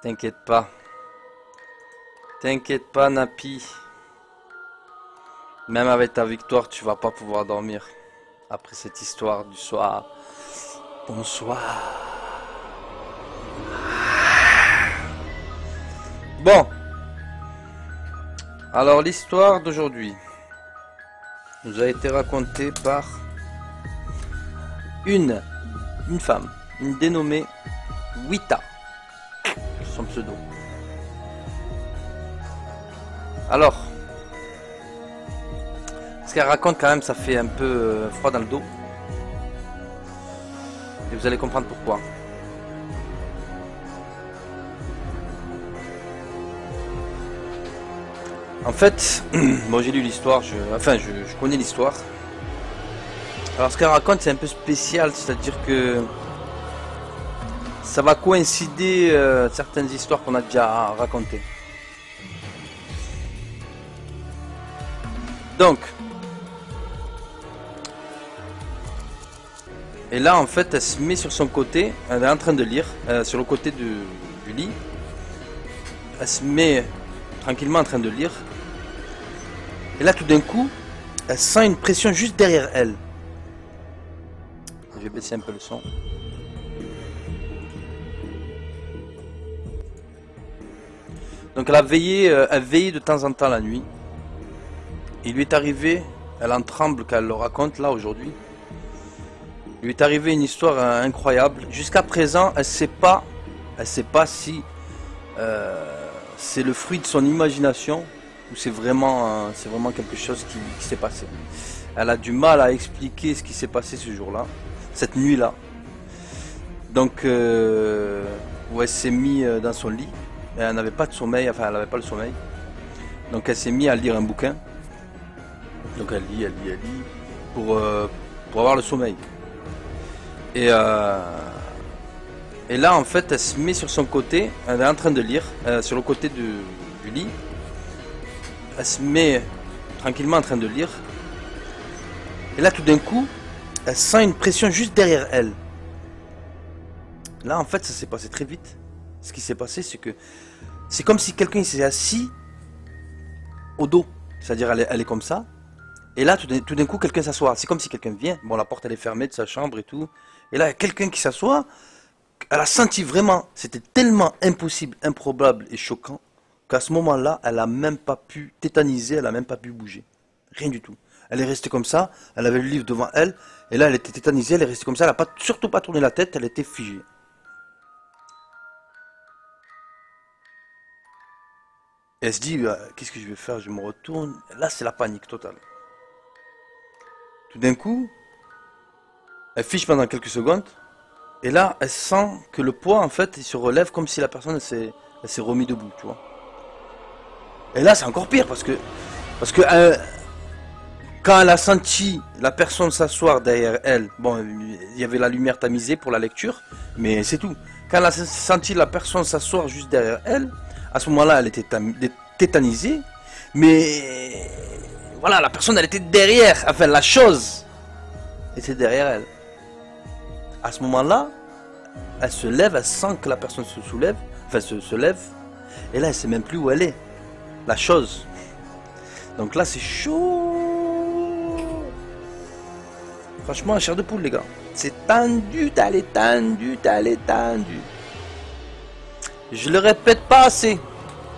T'inquiète pas. T'inquiète pas, Napi. Même avec ta victoire, tu vas pas pouvoir dormir. Après cette histoire du soir. Bonsoir. Bon. Alors, l'histoire d'aujourd'hui nous a été racontée par une femme, une dénommée Wita, son pseudo. Alors, ce qu'elle raconte quand même, ça fait un peu froid dans le dos. Et vous allez comprendre pourquoi. En fait, moi j'ai lu l'histoire, je connais l'histoire. Alors ce qu'elle raconte c'est un peu spécial, c'est-à-dire que ça va coïncider certaines histoires qu'on a déjà racontées. Donc, et là en fait elle se met sur son côté, elle est en train de lire, sur le côté du lit. Elle se met tranquillement en train de lire. Et là tout d'un coup, elle sent une pression juste derrière elle. Je vais baisser un peu le son. Donc elle a veillé, elle veillait de temps en temps la nuit. Il lui est arrivé, elle en tremble quand elle le raconte là aujourd'hui. Il lui est arrivé une histoire incroyable. Jusqu'à présent, elle sait pas si c'est le fruit de son imagination ou c'est vraiment quelque chose qui s'est passé. Elle a du mal à expliquer ce qui s'est passé ce jour-là, cette nuit-là. Donc, où elle s'est mise dans son lit. Et elle n'avait pas de sommeil, enfin elle n'avait pas le sommeil. Donc elle s'est mise à lire un bouquin. Donc elle lit pour avoir le sommeil. Et là en fait elle se met sur son côté, elle est en train de lire, sur le côté du lit. Elle se met tranquillement en train de lire. Et là tout d'un coup, elle sent une pression juste derrière elle. Là en fait ça s'est passé très vite. Ce qui s'est passé c'est que c'est comme si quelqu'un s'est assis au dos. C'est-à-dire elle est comme ça. Et là tout d'un coup quelqu'un s'assoit. C'est comme si quelqu'un vient. Bon la porte elle est fermée de sa chambre et tout. Et là il y a quelqu'un qui s'assoit. Elle a senti vraiment. C'était tellement impossible, improbable et choquant qu'à ce moment-là elle a même pas pu tétaniser. Elle a même pas pu bouger. Rien du tout. Elle est restée comme ça. Elle avait le livre devant elle. Et là elle était tétanisée. Elle est restée comme ça. Elle n'a surtout pas tourné la tête. Elle était figée. Elle se dit, qu'est-ce que je vais faire? Je me retourne. Là, c'est la panique totale. Tout d'un coup, elle fiche pendant quelques secondes. Et là, elle sent que le poids, en fait, il se relève comme si la personne s'est remis debout, tu vois. Et là, c'est encore pire parce que quand elle a senti la personne s'asseoir derrière elle, bon, il y avait la lumière tamisée pour la lecture, mais c'est tout. Quand elle a senti la personne s'asseoir juste derrière elle, à ce moment-là, elle était tétanisée, mais voilà, la personne, elle était derrière, enfin, la chose était derrière elle. À ce moment-là, elle se lève, elle sent que la personne se soulève, enfin, se lève, et là, elle sait même plus où elle est, la chose. Donc là, c'est chaud. Franchement, chair de poule, les gars. C'est tendu, elle est tendue, elle est tendue. Je le répète pas assez.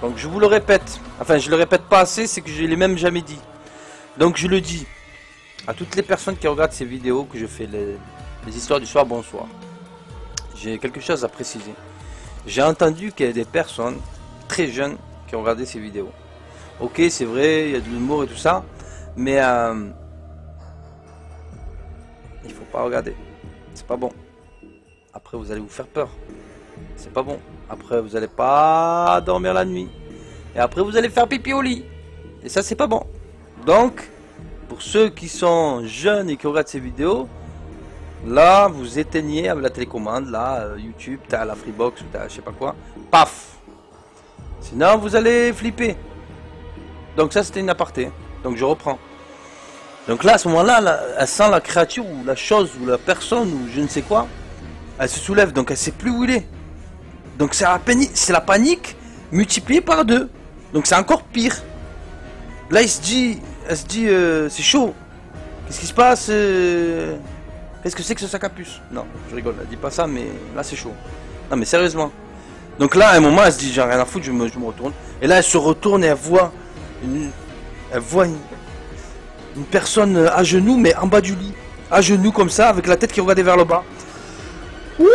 Donc je vous le répète. Enfin, je le répète pas assez, c'est que je l'ai même jamais dit. Donc je le dis à toutes les personnes qui regardent ces vidéos que je fais les histoires du soir, bonsoir. J'ai quelque chose à préciser. J'ai entendu qu'il y a des personnes très jeunes qui ont regardé ces vidéos. Ok, c'est vrai, il y a de l'humour et tout ça, mais il faut pas regarder. C'est pas bon. Après, vous allez vous faire peur. C'est pas bon. Après, vous allez pas dormir la nuit. Et après, vous allez faire pipi au lit. Et ça, c'est pas bon. Donc, pour ceux qui sont jeunes et qui regardent ces vidéos, là, vous éteignez avec la télécommande. Là, YouTube, t'as la Freebox ou t'as je sais pas quoi. Paf. Sinon, vous allez flipper. Donc ça, c'était une aparté. Donc, je reprends. Donc là, à ce moment-là, elle sent la créature ou la chose ou la personne ou je ne sais quoi. Elle se soulève, donc elle sait plus où il est. Donc c'est la panique multipliée par 2. Donc c'est encore pire. Là elle se dit c'est chaud. Qu'est-ce qui se passe Qu'est-ce que c'est que ce sac à puce? Non, je rigole, elle dit pas ça, mais là c'est chaud. Non mais sérieusement. Donc là à un moment elle se dit j'ai rien à foutre, je me retourne. Et là elle se retourne et elle voit une personne à genoux, mais en bas du lit. À genoux comme ça, avec la tête qui regardait vers le bas. Ouh!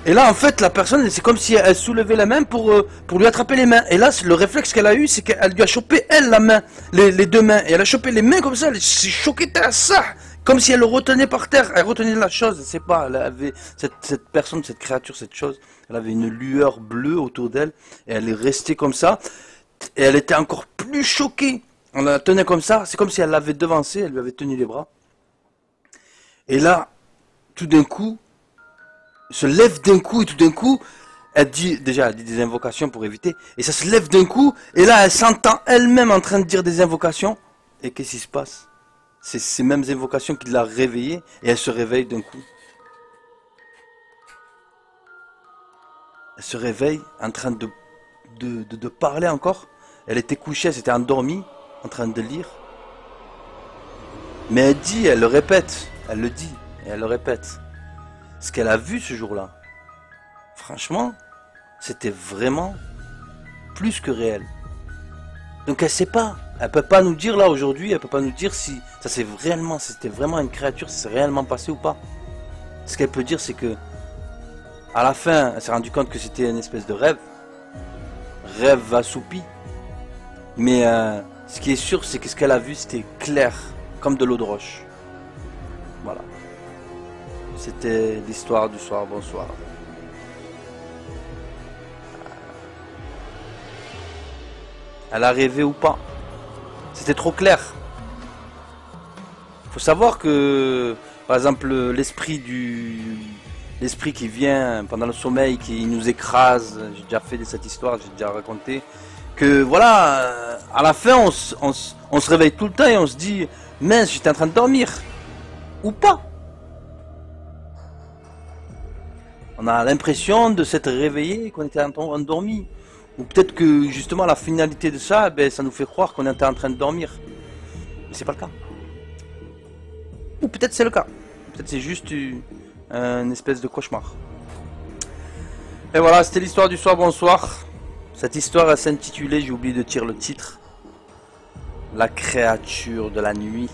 Et là en fait la personne c'est comme si elle soulevait la main pour lui attraper les mains. Et là le réflexe qu'elle a eu c'est qu'elle lui a chopé elle la main, les deux mains. Et elle a chopé les mains comme ça, elle s'est choquée à ça. Comme si elle le retenait par terre, elle retenait la chose, je sais pas, elle avait cette personne, cette créature, cette chose, elle avait une lueur bleue autour d'elle, et elle est restée comme ça, et elle était encore plus choquée. On la tenait comme ça, c'est comme si elle l'avait devancée, elle lui avait tenu les bras. Et là, tout d'un coup, se lève d'un coup, et tout d'un coup, elle dit des invocations pour éviter, et ça se lève d'un coup, et là elle s'entend elle-même en train de dire des invocations, et qu'est-ce qui se passe? C'est ces mêmes invocations qui l'a réveillée, et elle se réveille d'un coup. Elle se réveille en train de parler encore. Elle était couchée, elle s'était endormie, en train de lire. Mais elle dit, elle le répète, elle le dit, et elle le répète. Ce qu'elle a vu ce jour-là, franchement, c'était vraiment plus que réel. Donc elle sait pas, elle peut pas nous dire là aujourd'hui, elle peut pas nous dire si ça c'était vraiment une créature, si c'est réellement passé ou pas. Ce qu'elle peut dire c'est que à la fin, elle s'est rendue compte que c'était une espèce de rêve assoupi. Mais ce qui est sûr c'est que ce qu'elle a vu c'était clair, comme de l'eau de roche. Voilà. C'était l'histoire du soir, bonsoir. Elle a rêvé ou pas? C'était trop clair. Faut savoir que, par exemple, l'esprit qui vient pendant le sommeil, qui nous écrase, j'ai déjà fait cette histoire, j'ai déjà raconté, que voilà, à la fin, on se réveille tout le temps et on se dit, mince, j'étais en train de dormir. Ou pas. On a l'impression de s'être réveillé, qu'on était endormi. Ou peut-être que justement la finalité de ça, ben, ça nous fait croire qu'on était en train de dormir. Mais c'est pas le cas. Ou peut-être c'est le cas. Peut-être c'est juste une espèce de cauchemar. Et voilà, c'était l'histoire du soir, bonsoir. Cette histoire s'intitulait, j'ai oublié de tirer le titre, La créature de la nuit.